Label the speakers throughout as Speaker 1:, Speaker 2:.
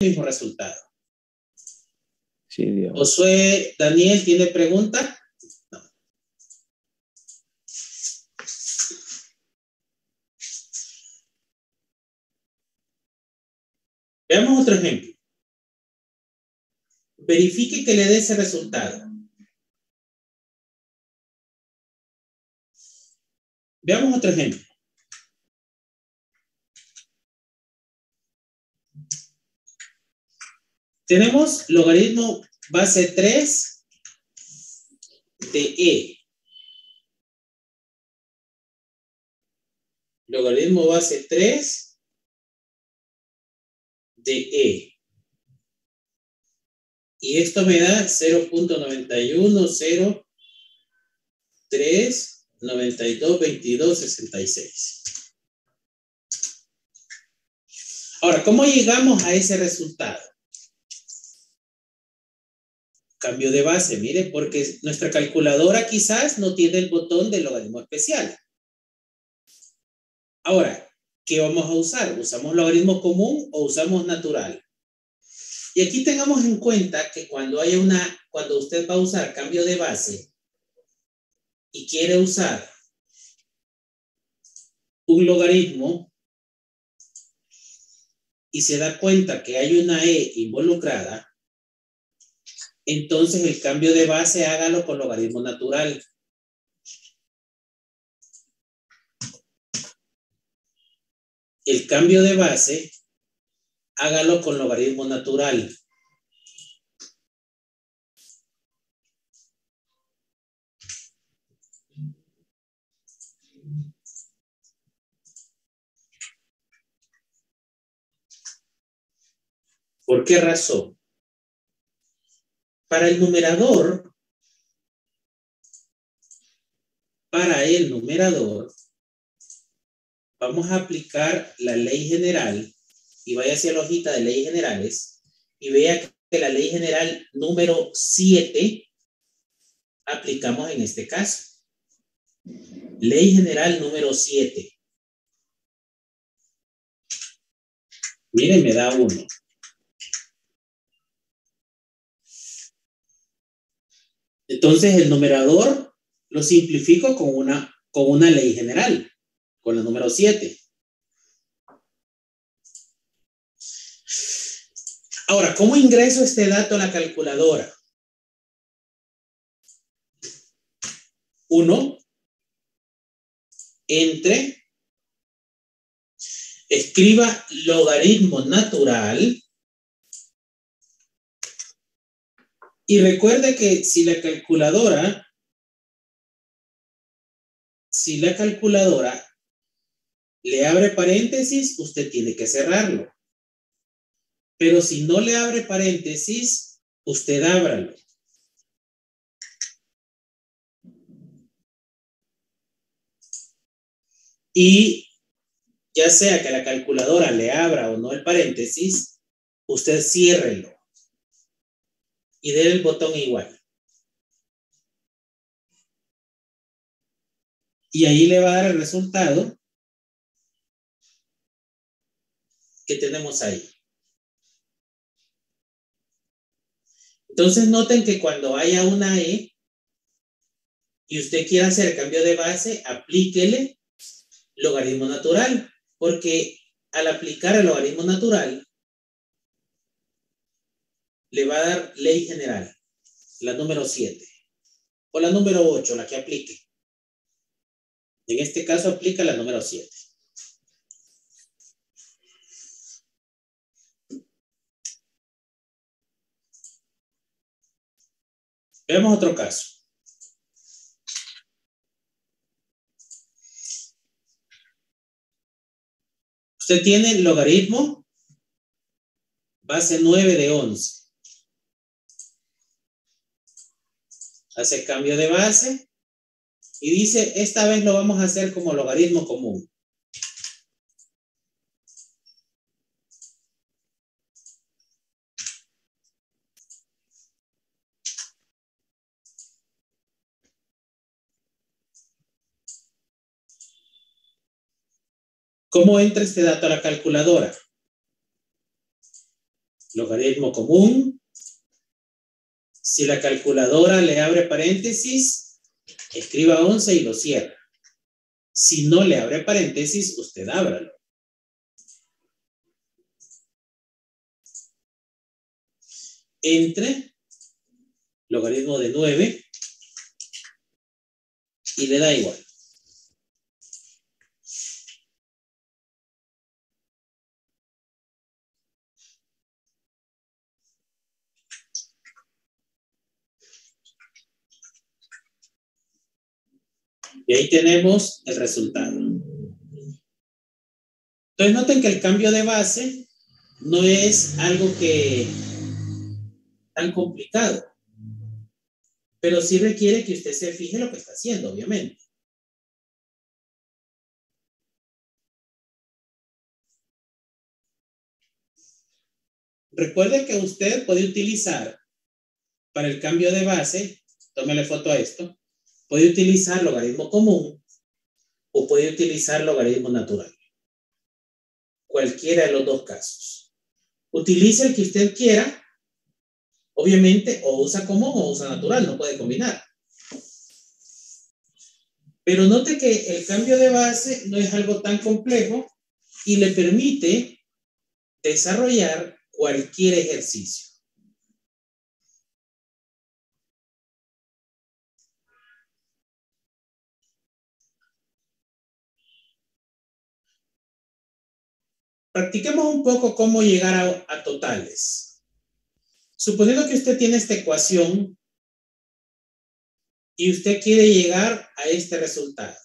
Speaker 1: mismo resultado.
Speaker 2: Sí, Dios.
Speaker 1: Josué, Daniel, ¿tiene pregunta? No. Veamos otro ejemplo. Verifique que le dé ese resultado. Veamos otro ejemplo. Tenemos logaritmo base 3 de E. Logaritmo base 3 de E. Y esto me da 0.91003922266. Ahora, ¿cómo llegamos a ese resultado? Cambio de base, mire, porque nuestra calculadora quizás no tiene el botón del logaritmo especial. Ahora, ¿qué vamos a usar? ¿Usamos logaritmo común o usamos natural? Y aquí tengamos en cuenta que cuando usted va a usar cambio de base y quiere usar un logaritmo y se da cuenta que hay una E involucrada, entonces el cambio de base hágalo con logaritmo natural. El cambio de base hágalo con logaritmo natural. ¿Por qué razón? Para el numerador, vamos a aplicar la ley general y vaya hacia la hojita de leyes generales y vea que la ley general número 7 aplicamos en este caso. Ley general número 7. Miren, me da 1. Entonces el numerador lo simplifico con una ley general, con la número 7. Ahora, ¿cómo ingreso este dato a la calculadora? 1 entre, escriba logaritmo natural y recuerde que si la calculadora le abre paréntesis, usted tiene que cerrarlo. Pero si no le abre paréntesis, usted ábralo. Y ya sea que la calculadora le abra o no el paréntesis, usted ciérrelo. Y déle el botón igual. Y ahí le va a dar el resultado que tenemos ahí. Entonces noten que cuando haya una E y usted quiera hacer cambio de base, aplíquele logaritmo natural, porque al aplicar el logaritmo natural le va a dar ley general, la número 7 o la número 8, la que aplique. En este caso aplica la número 7. Veamos otro caso. Usted tiene el logaritmo base 9 de 11. Hace cambio de base y dice, esta vez lo vamos a hacer como logaritmo común. ¿Cómo entra este dato a la calculadora? logaritmo común. Si la calculadora le abre paréntesis, escriba 11 y lo cierra. Si no le abre paréntesis, usted ábralo. Entre logaritmo de 9 y le da igual. Y ahí tenemos el resultado. Entonces noten que el cambio de base no es algo tan complicado, pero sí requiere que usted se fije lo que está haciendo, obviamente. Recuerde que usted puede utilizar para el cambio de base, tómele foto a esto, puede utilizar logaritmo común o puede utilizar logaritmo natural. Cualquiera de los dos casos. Utilice el que usted quiera, obviamente, o usa común o usa natural, no puede combinar. Pero note que el cambio de base no es algo tan complejo y le permite desarrollar cualquier ejercicio. Practiquemos un poco cómo llegar a totales. Suponiendo que usted tiene esta ecuación y usted quiere llegar a este resultado.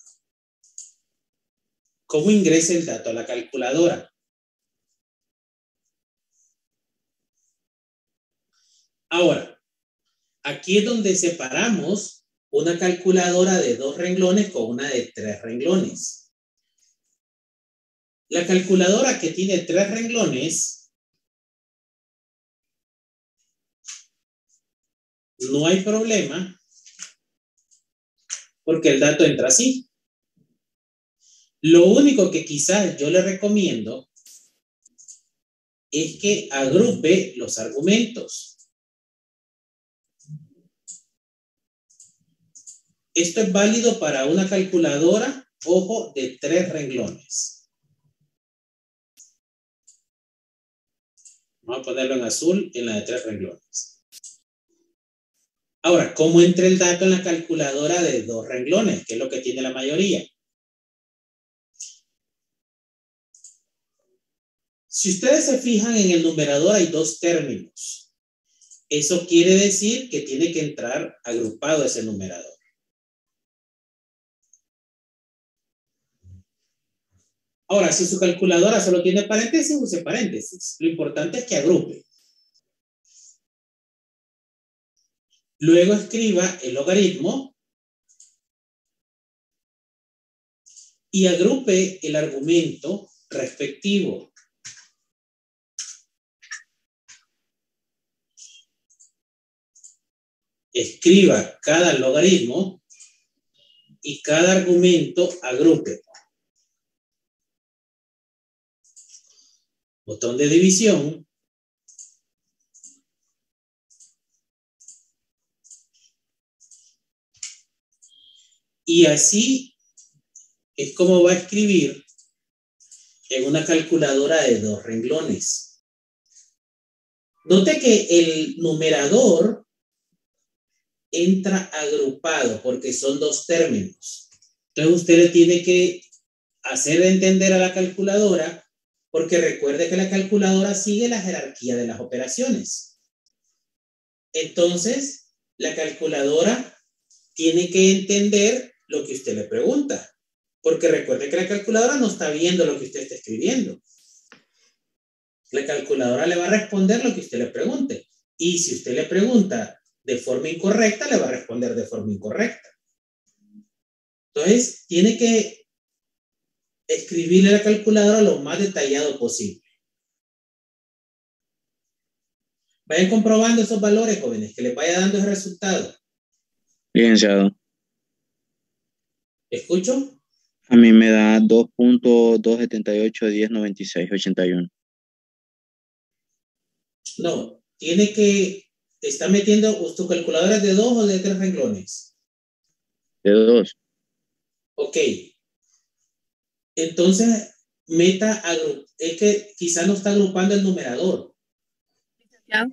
Speaker 1: ¿Cómo ingresa el dato a la calculadora? Ahora, aquí es donde separamos una calculadora de 2 renglones con una de 3 renglones. La calculadora que tiene 3 renglones, no hay problema, porque el dato entra así. Lo único que quizás yo le recomiendo es que agrupe los argumentos. Esto es válido para una calculadora, ojo, de 3 renglones. Vamos a ponerlo en azul en la de 3 renglones. Ahora, ¿cómo entra el dato en la calculadora de 2 renglones? Que es lo que tiene la mayoría. Si ustedes se fijan, en el numerador hay 2 términos. Eso quiere decir que tiene que entrar agrupado ese numerador. Ahora, si su calculadora solo tiene paréntesis, use paréntesis. Lo importante es que agrupe. Luego escriba el logaritmo y agrupe el argumento respectivo. Escriba cada logaritmo y cada argumento agrupe. Botón de división. Y así es como va a escribir en una calculadora de 2 renglones. Note que el numerador entra agrupado porque son 2 términos. Entonces usted le tiene que hacer entender a la calculadora, porque recuerde que la calculadora sigue la jerarquía de las operaciones. Entonces, la calculadora tiene que entender lo que usted le pregunta, porque recuerde que la calculadora no está viendo lo que usted está escribiendo. La calculadora le va a responder lo que usted le pregunte. Y si usted le pregunta de forma incorrecta, le va a responder de forma incorrecta. Entonces, tiene que escribirle a la calculadora lo más detallado posible. Vayan comprobando esos valores, jóvenes, que les vaya dando el resultado.
Speaker 2: Licenciado.
Speaker 1: ¿Escucho?
Speaker 2: A mí me da 2.278, 1096, 81.
Speaker 1: No, tiene que, está metiendo, ¿tu calculadora es de 2 o de 3 renglones?
Speaker 2: De 2.
Speaker 1: Ok. Entonces, es que quizá no está agrupando el numerador.
Speaker 3: ¿Ya?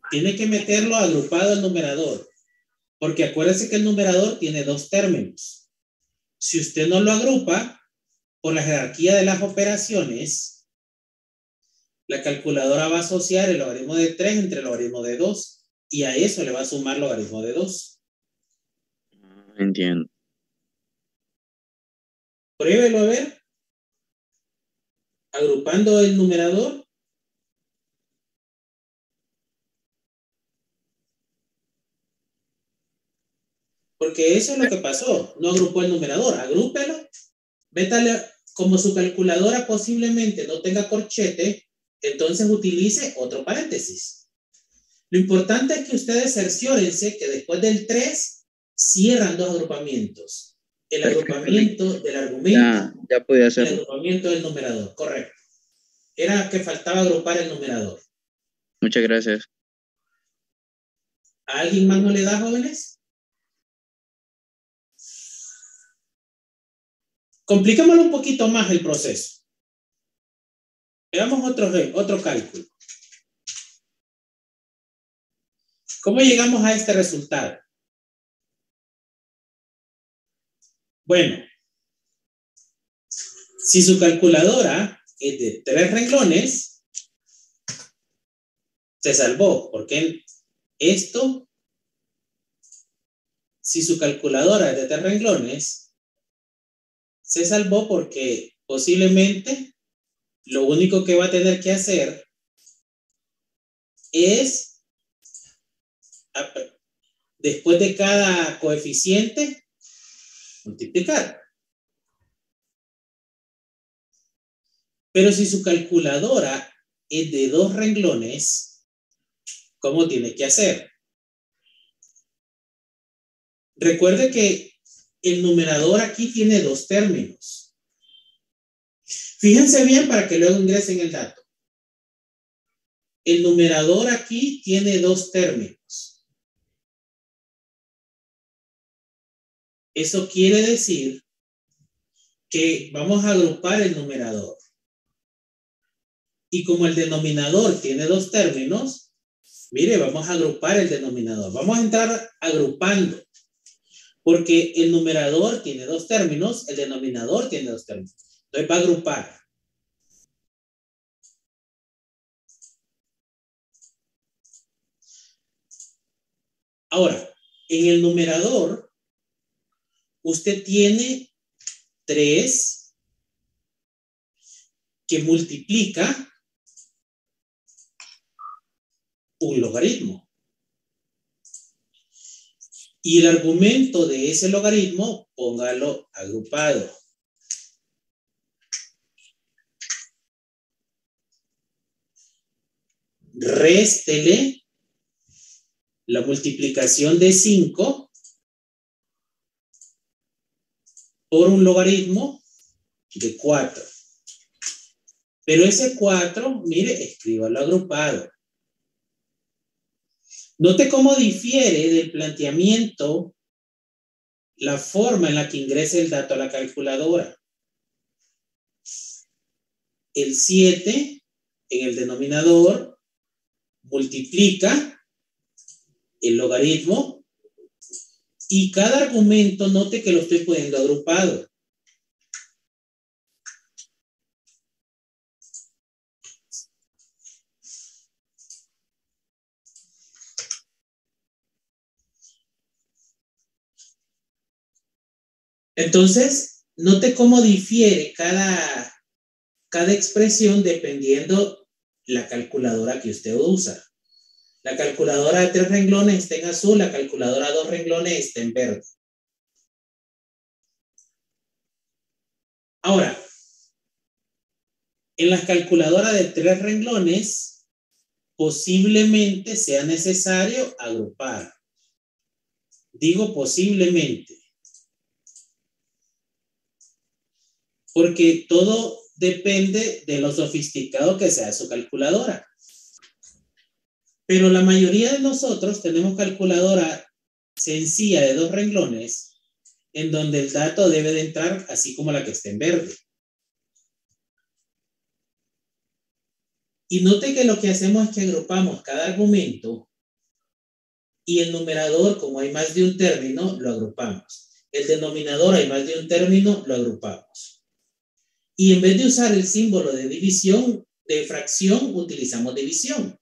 Speaker 1: Tiene que meterlo agrupado al numerador. Porque acuérdese que el numerador tiene 2 términos. Si usted no lo agrupa, por la jerarquía de las operaciones, la calculadora va a asociar el logaritmo de 3 entre el logaritmo de 2 y a eso le va a sumar el logaritmo de 2.
Speaker 2: Entiendo.
Speaker 1: Pruébelo a ver. Agrupando el numerador. Porque eso es lo que pasó. No agrupó el numerador. Agrúpelo. Métale, como su calculadora posiblemente no tenga corchete, entonces utilice otro paréntesis. Lo importante es que ustedes cerciórense que después del 3 cierran 2 agrupamientos. El agrupamiento del argumento
Speaker 2: Ya podía
Speaker 1: y el
Speaker 2: hacerlo.
Speaker 1: agrupamiento del numerador. Correcto. Era que faltaba agrupar el numerador.
Speaker 2: Muchas gracias.
Speaker 1: ¿A alguien más no le da, jóvenes? Compliquémoslo un poquito más el proceso. Veamos otro cálculo. ¿Cómo llegamos a este resultado? Bueno, si su calculadora es de 3 renglones, se salvó, porque esto, si su calculadora es de 3 renglones, se salvó porque posiblemente lo único que va a tener que hacer es, después de cada coeficiente, multiplicar. Pero si su calculadora es de 2 renglones, ¿cómo tiene que hacer? Recuerde que el numerador aquí tiene 2 términos. Fíjense bien para que luego ingresen el dato. El numerador aquí tiene 2 términos. Eso quiere decir que vamos a agrupar el numerador. Y como el denominador tiene 2 términos, mire, vamos a agrupar el denominador. Vamos a entrar agrupando. Porque el numerador tiene 2 términos, el denominador tiene 2 términos. Entonces va a agrupar. Ahora, en el numerador, usted tiene 3 que multiplica un logaritmo. Y el argumento de ese logaritmo, póngalo agrupado. Réstele la multiplicación de 5 por un logaritmo de 4. Pero ese 4, mire, escríbalo agrupado. Note cómo difiere del planteamiento la forma en la que ingresa el dato a la calculadora. El 7 en el denominador multiplica el logaritmo y cada argumento, note que lo estoy poniendo agrupado. Entonces, note cómo difiere cada expresión dependiendo la calculadora que usted usa. La calculadora de 3 renglones está en azul, la calculadora de 2 renglones está en verde. Ahora, en las calculadoras de 3 renglones, posiblemente sea necesario agrupar. Digo posiblemente. Porque todo depende de lo sofisticado que sea su calculadora. Pero la mayoría de nosotros tenemos calculadora sencilla de 2 renglones, en donde el dato debe de entrar así como la que está en verde. Y note que lo que hacemos es que agrupamos cada argumento y el numerador, como hay más de un término, lo agrupamos. El denominador, hay más de un término, lo agrupamos. Y en vez de usar el símbolo de división, de fracción, utilizamos división.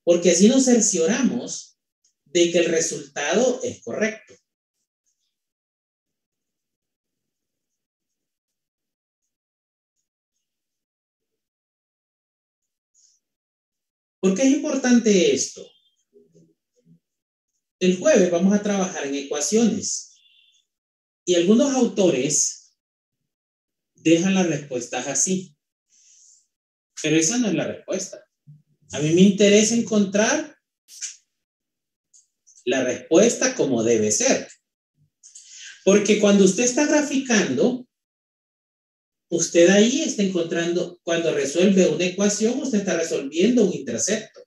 Speaker 1: Porque así nos cercioramos de que el resultado es correcto. ¿Por qué es importante esto? El jueves vamos a trabajar en ecuaciones y algunos autores dejan las respuestas así, pero esa no es la respuesta. A mí me interesa encontrar la respuesta como debe ser, porque cuando usted está graficando, usted ahí está encontrando, cuando resuelve una ecuación, usted está resolviendo un intercepto.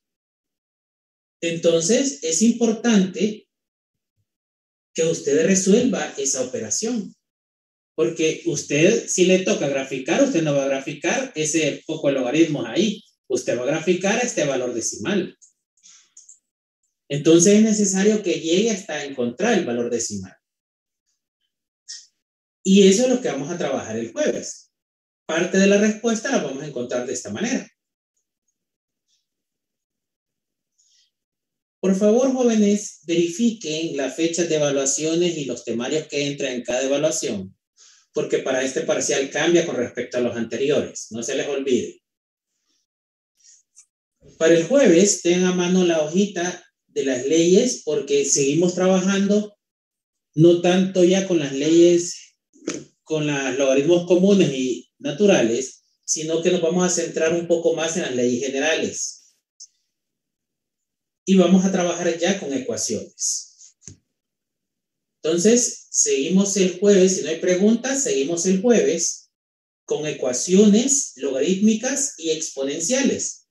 Speaker 1: Entonces, es importante que usted resuelva esa operación. Porque usted, si le toca graficar, usted no va a graficar ese poco de logaritmos ahí. Usted va a graficar este valor decimal. Entonces, es necesario que llegue hasta encontrar el valor decimal. Y eso es lo que vamos a trabajar el jueves. Parte de la respuesta la vamos a encontrar de esta manera. Por favor, jóvenes, verifiquen las fechas de evaluaciones y los temarios que entran en cada evaluación, porque para este parcial cambia con respecto a los anteriores. No se les olvide. Para el jueves, tengan a mano la hojita de las leyes, porque seguimos trabajando no tanto ya con las leyes, con los logaritmos comunes y naturales, sino que nos vamos a centrar un poco más en las leyes generales. Y vamos a trabajar ya con ecuaciones. Entonces, seguimos el jueves. Si no hay preguntas, seguimos el jueves con ecuaciones logarítmicas y exponenciales.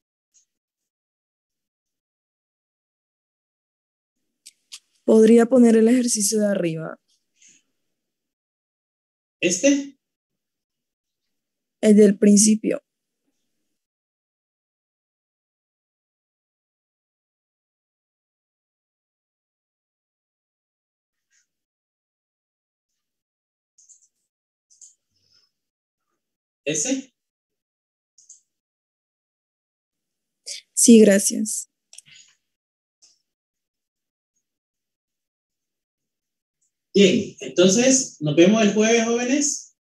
Speaker 3: ¿Podría poner el ejercicio de arriba?
Speaker 1: ¿Este?
Speaker 3: El del principio.
Speaker 1: ¿Ese?
Speaker 3: Sí, gracias.
Speaker 1: Bien, entonces nos vemos el jueves, jóvenes.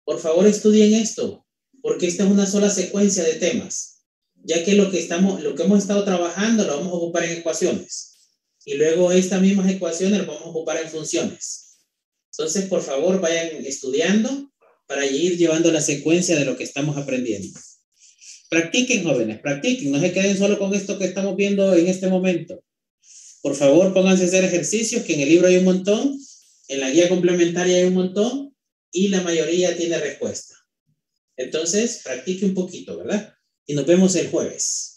Speaker 1: Por favor, estudien esto, porque esta es una sola secuencia de temas, ya que lo que hemos estado trabajando lo vamos a ocupar en ecuaciones, y luego estas mismas ecuaciones las vamos a ocupar en funciones. Entonces, por favor, vayan estudiando para ir llevando la secuencia de lo que estamos aprendiendo. Practiquen, jóvenes, practiquen, no se queden solo con esto que estamos viendo en este momento. Por favor, pónganse a hacer ejercicios, que en el libro hay un montón, en la guía complementaria hay un montón, y la mayoría tiene respuesta. Entonces, practique un poquito, ¿verdad? Y nos vemos el jueves.